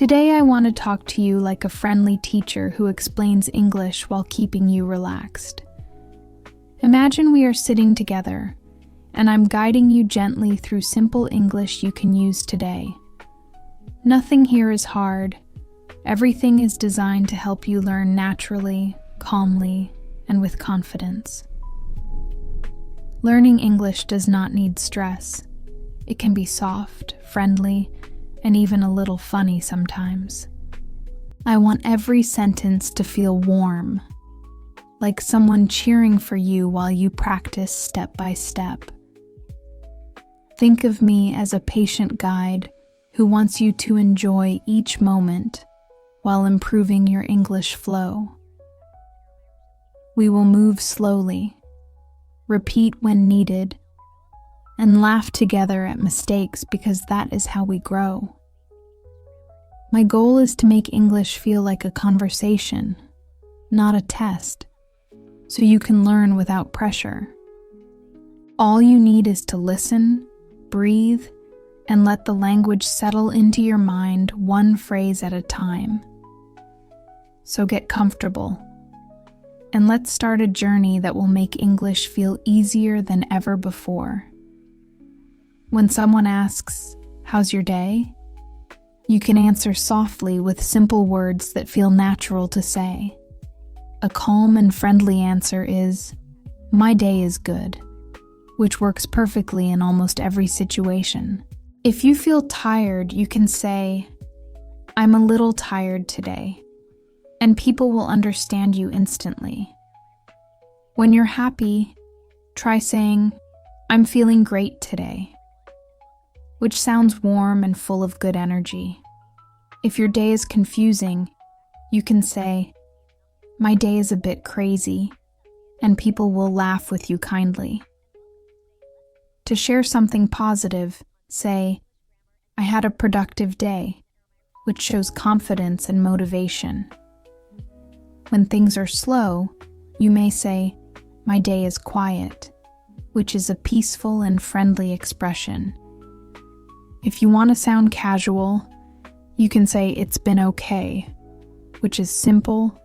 Today I want to talk to you like a friendly teacher who explains English while keeping you relaxed. Imagine we are sitting together, and I'm guiding you gently through simple English you can use today. Nothing here is hard. Everything is designed to help you learn naturally, calmly, and with confidence. Learning English does not need stress. It can be soft, friendly, and even a little funny sometimes. I want every sentence to feel warm, like someone cheering for you while you practice step by step. Think of me as a patient guide who wants you to enjoy each moment while improving your English flow. We will move slowly, repeat when needed, and laugh together at mistakes because that is how we grow. My goal is to make English feel like a conversation, not a test, so you can learn without pressure. All you need is to listen, breathe, and let the language settle into your mind one phrase at a time. So get comfortable, and let's start a journey that will make English feel easier than ever before. When someone asks, "How's your day?" you can answer softly with simple words that feel natural to say. A calm and friendly answer is, "My day is good," which works perfectly in almost every situation. If you feel tired, you can say, "I'm a little tired today," and people will understand you instantly. When you're happy, try saying, "I'm feeling great today," which sounds warm and full of good energy. If your day is confusing, you can say, "My day is a bit crazy," and people will laugh with you kindly. To share something positive, say, "I had a productive day," which shows confidence and motivation. When things are slow, you may say, "My day is quiet," which is a peaceful and friendly expression. If you want to sound casual, you can say, "It's been okay," which is simple,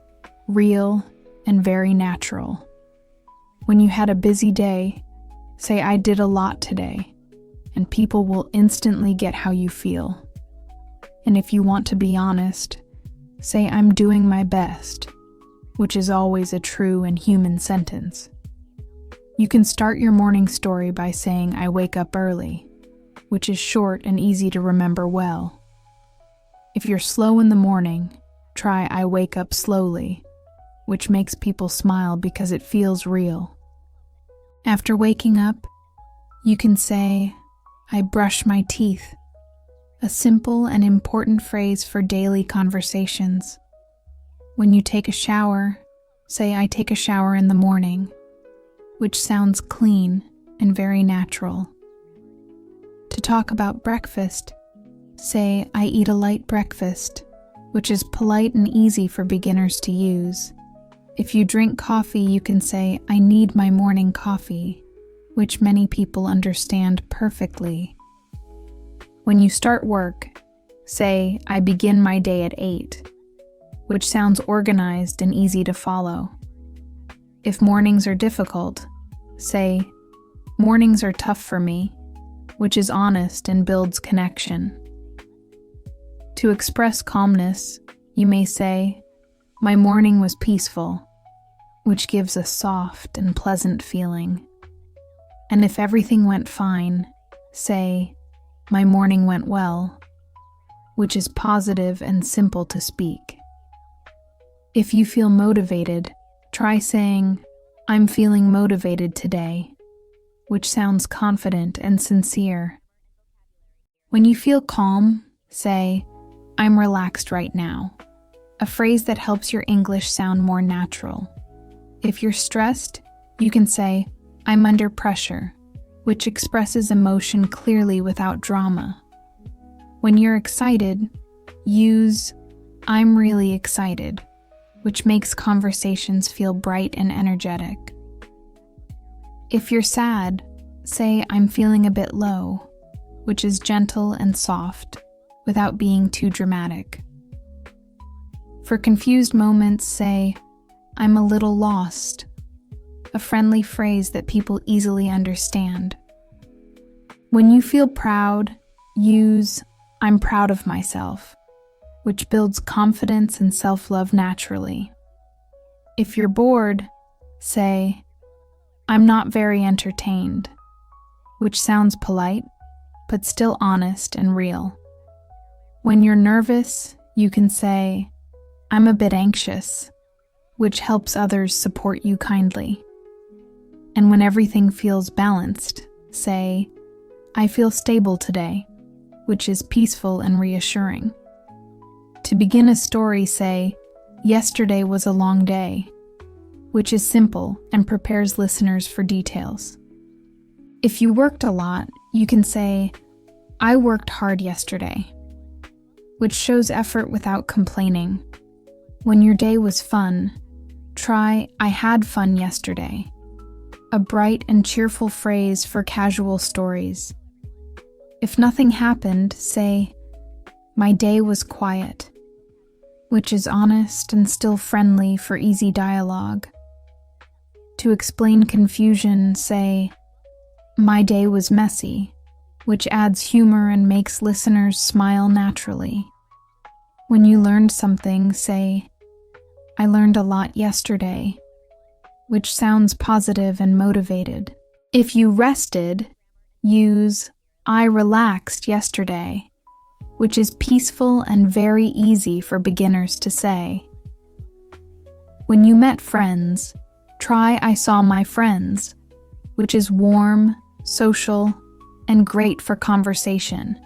real, and very natural. When you had a busy day, say, "I did a lot today," and people will instantly get how you feel. And if you want to be honest, say, "I'm doing my best," which is always a true and human sentence. You can start your morning story by saying, "I wake up early," which is short and easy to remember well. If you're slow in the morning, try "I wake up slowly," which makes people smile because it feels real. After waking up, you can say, "I brush my teeth," a simple and important phrase for daily conversations. When you take a shower, say, "I take a shower in the morning," which sounds clean and very natural. To talk about breakfast, say, "I eat a light breakfast," which is polite and easy for beginners to use. If you drink coffee, you can say, "I need my morning coffee," which many people understand perfectly. When you start work, say, "I begin my day at 8," which sounds organized and easy to follow. If mornings are difficult, say, "Mornings are tough for me," which is honest and builds connection. To express calmness, you may say, "My morning was peaceful," which gives a soft and pleasant feeling. And if everything went fine, say, "My morning went well," which is positive and simple to speak. If you feel motivated, try saying, "I'm feeling motivated today," which sounds confident and sincere. When you feel calm, say, "I'm relaxed right now," a phrase that helps your English sound more natural. If you're stressed, you can say, "I'm under pressure," which expresses emotion clearly without drama. When you're excited, use "I'm really excited," which makes conversations feel bright and energetic. If you're sad, say, "I'm feeling a bit low," which is gentle and soft, without being too dramatic. For confused moments, say, I'm a little lost, a friendly phrase that people easily understand. When you feel proud, use, I'm proud of myself, which builds confidence and self-love naturally. If you're bored, say, I'm not very entertained, which sounds polite, but still honest and real. When you're nervous, you can say, I'm a bit anxious, which helps others support you kindly. And when everything feels balanced, say, I feel stable today, which is peaceful and reassuring. To begin a story, say, yesterday was a long day, which is simple and prepares listeners for details. If you worked a lot, you can say, I worked hard yesterday, which shows effort without complaining. When your day was fun, try, I had fun yesterday, a bright and cheerful phrase for casual stories. If nothing happened, say, my day was quiet, which is honest and still friendly for easy dialogue. To explain confusion, say, my day was messy, which adds humor and makes listeners smile naturally. When you learned something, say, I learned a lot yesterday, which sounds positive and motivated. If you rested, use, I relaxed yesterday, which is peaceful and very easy for beginners to say. When you met friends, try, I saw my friends, which is warm, social, and great for conversation.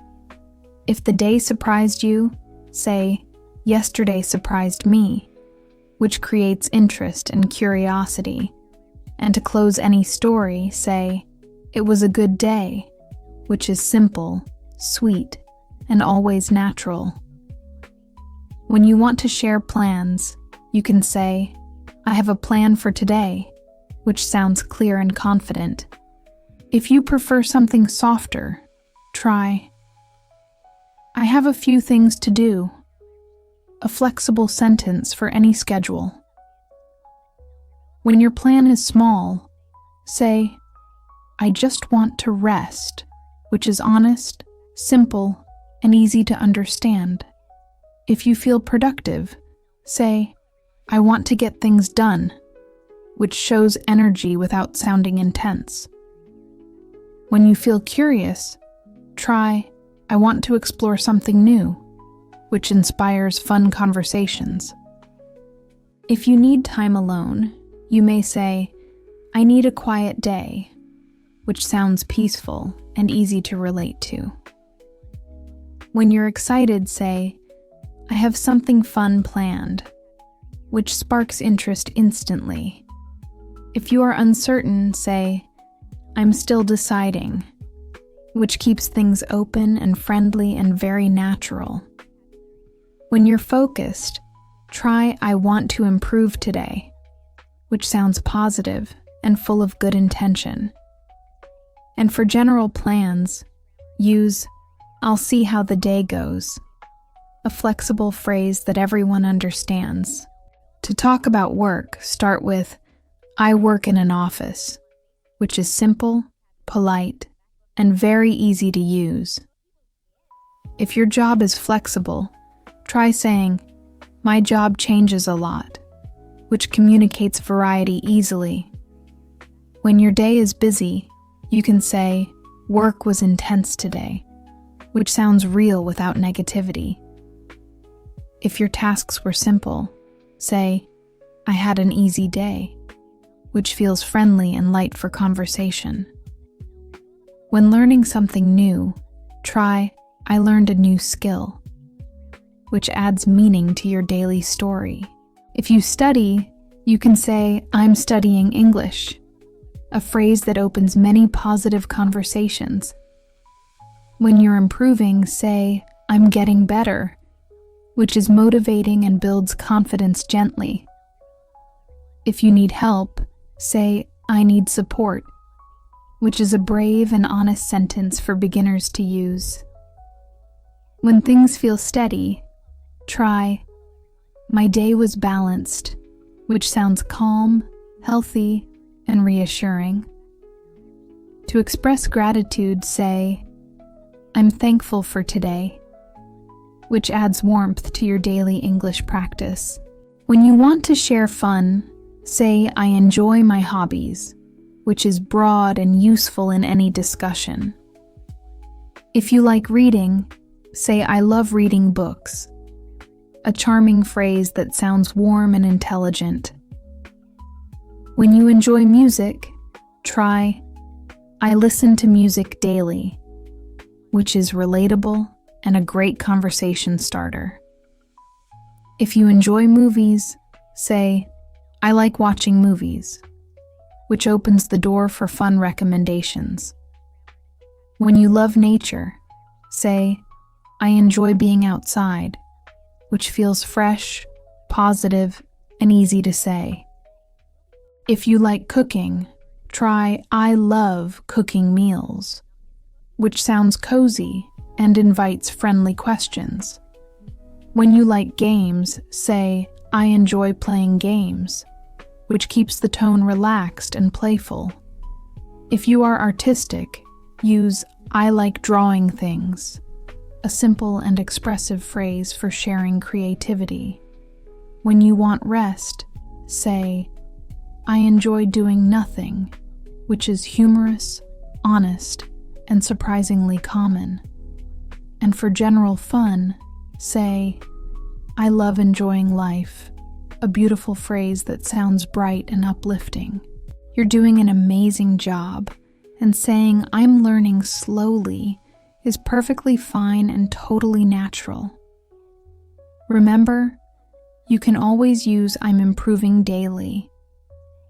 If the day surprised you, say, yesterday surprised me, which creates interest and curiosity. And to close any story, say, it was a good day, which is simple, sweet, and always natural. When you want to share plans, you can say, I have a plan for today, which sounds clear and confident. If you prefer something softer, try, I have a few things to do, a flexible sentence for any schedule. When your plan is small, say, I just want to rest, which is honest, simple, and easy to understand. If you feel productive, say, I want to get things done, which shows energy without sounding intense. When you feel curious, try, I want to explore something new, which inspires fun conversations. If you need time alone, you may say, I need a quiet day, which sounds peaceful and easy to relate to. When you're excited, say, I have something fun planned, which sparks interest instantly. If you are uncertain, say, I'm still deciding, which keeps things open and friendly and very natural. When you're focused, try, I want to improve today, which sounds positive and full of good intention. And for general plans, use, I'll see how the day goes, a flexible phrase that everyone understands. To talk about work, start with, I work in an office, which is simple, polite, and very easy to use. If your job is flexible, try saying, my job changes a lot, which communicates variety easily. When your day is busy, you can say, work was intense today, which sounds real without negativity. If your tasks were simple, say, I had an easy day, which feels friendly and light for conversation. When learning something new, try, I learned a new skill, which adds meaning to your daily story. If you study, you can say, I'm studying English, a phrase that opens many positive conversations. When you're improving, say, I'm getting better, which is motivating and builds confidence gently. If you need help, say, I need support, which is a brave and honest sentence for beginners to use. When things feel steady, try, My day was balanced, which sounds calm, healthy, and reassuring. To express gratitude, say, I'm thankful for today, which adds warmth to your daily English practice. When you want to share fun, say, I enjoy my hobbies, which is broad and useful in any discussion. If you like reading, say, I love reading books, a charming phrase that sounds warm and intelligent. When you enjoy music, try, I listen to music daily, which is relatable and a great conversation starter. If you enjoy movies, say, I like watching movies, which opens the door for fun recommendations. When you love nature, say, I enjoy being outside, which feels fresh, positive, and easy to say. If you like cooking, try, I love cooking meals, which sounds cozy and invites friendly questions. When you like games, say, I enjoy playing games, which keeps the tone relaxed and playful. If you are artistic, use, I like drawing things, a simple and expressive phrase for sharing creativity. When you want rest, say, I enjoy doing nothing, which is humorous, honest, and surprisingly common. And for general fun, say, I love enjoying life, a beautiful phrase that sounds bright and uplifting. You're doing an amazing job, and saying, I'm learning slowly is perfectly fine and totally natural. Remember, you can always use I'm improving daily,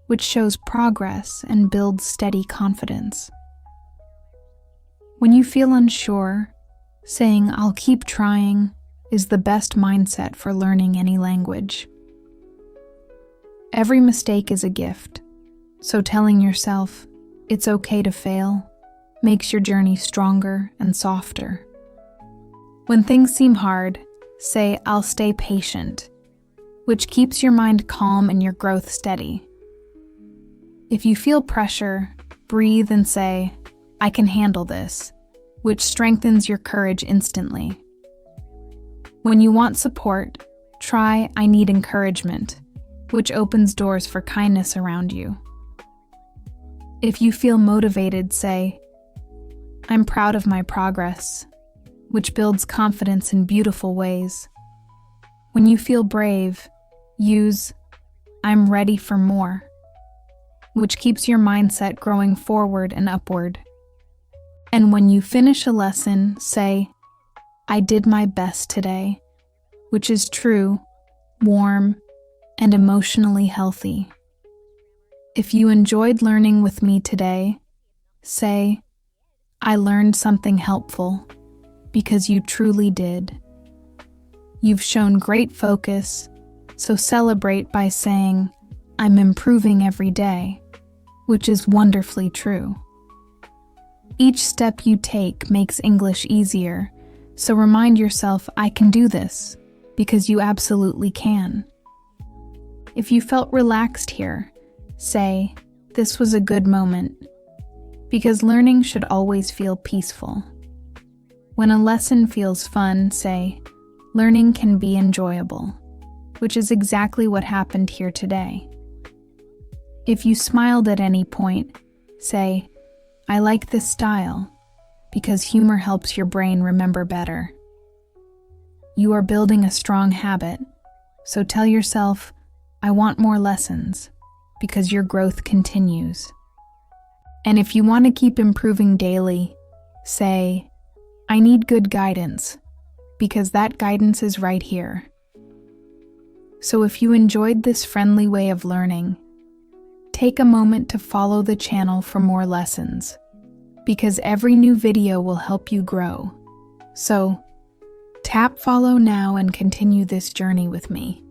which shows progress and builds steady confidence. When you feel unsure, saying, I'll keep trying, is the best mindset for learning any language. Every mistake is a gift, so telling yourself, it's okay to fail, makes your journey stronger and softer. When things seem hard, say, I'll stay patient, which keeps your mind calm and your growth steady. If you feel pressure, breathe and say, I can handle this, which strengthens your courage instantly. When you want support, try, I need encouragement, which opens doors for kindness around you. If you feel motivated, say, I'm proud of my progress, which builds confidence in beautiful ways. When you feel brave, use, I'm ready for more, which keeps your mindset growing forward and upward. And when you finish a lesson, say, I did my best today, which is true, warm, and emotionally healthy. If you enjoyed learning with me today, say, I learned something helpful, because you truly did. You've shown great focus, so celebrate by saying, I'm improving every day, which is wonderfully true. Each step you take makes English easier, so remind yourself, I can do this, because you absolutely can. If you felt relaxed here, say, this was a good moment, because learning should always feel peaceful. When a lesson feels fun, say, learning can be enjoyable, which is exactly what happened here today. If you smiled at any point, say, I like this style, because humor helps your brain remember better. You are building a strong habit, so tell yourself, I want more lessons, because your growth continues. And if you want to keep improving daily, say, I need good guidance, because that guidance is right here. So if you enjoyed this friendly way of learning, take a moment to follow the channel for more lessons, because every new video will help you grow. So, tap follow now and continue this journey with me.